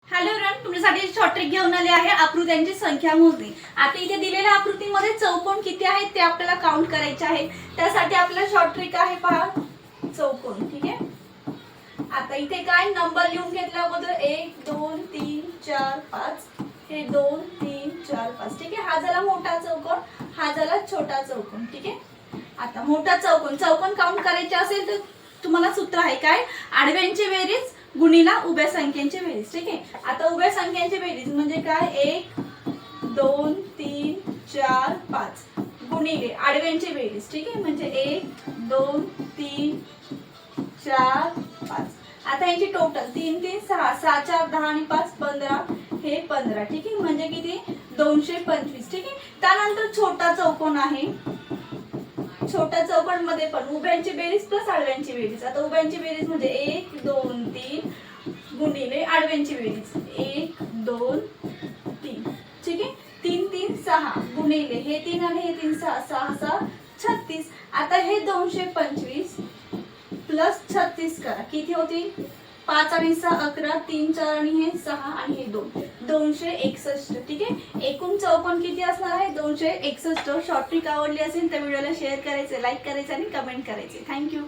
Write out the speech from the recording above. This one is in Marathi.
हॅलो रन तुमच्यासाठी शॉर्ट ट्रिक घेऊन आले आहे आकृत्यांची संख्या मोजणे। आता इथे दिलेल्या आकृतीमध्ये चौकोन किती आहेत ते आपल्याला काउंट करायचे आहे। त्यासाठी आपल्याला शॉर्ट ट्रिक आहे पहा चौकोन। ठीक आहे, आता इथे काय नंबर लिहून घेतला अगोदर 1 2 3 4 5 हे 2 3 4 5। ठीक आहे, हा झाला मोठा चौकोन, हा झाला छोटा चौकोन। ठीक आहे, आता मोठा चौकोन काउंट करायचे असेल तर तुम्हाला सूत्र आहे काय, आडव्यांची बेरीज गुणिला उभ्या संख्यांची बेरीज। ठीक आहे, आता उभ्या संख्यांची बेरीज म्हणजे काय 1 2 3 4 5 गुणिले आडव्यांची बेरीज। ठीक आहे, म्हणजे 1 2 3 4 5। आता यांची टोटल 3 3 6 6 4 10 आणि 5 15 हे 15। ठीक आहे, म्हणजे किती 225। ठीक आहे, त्यानंतर छोटा चौकोन आहे। छोट्या चौकोन मध्ये पण उभ्यांची बेरीज प्लस आडव्यांची बेरीज। आता उभ्यांची बेरीज म्हणजे 1 2 3 गुणिले आडव्यांची बेरीज 1 2 3। ठीक आहे, 3 3 6 गुणिले हे 3 आणि हे 3 6 6 6 36। आता हे 225 प्लस 36 करा किती होतील 5 आणि 6 11 3 4 आणि हे 6 आणि हे 2 261। ठीक आहे, एकूण चौकोन किती असणार आहे 261। शॉर्ट ट्रिक आवडली असेल तर व्हिडिओला शेअर करायचे, लाईक करायचे आणि कमेंट करायचे। थँक्यू।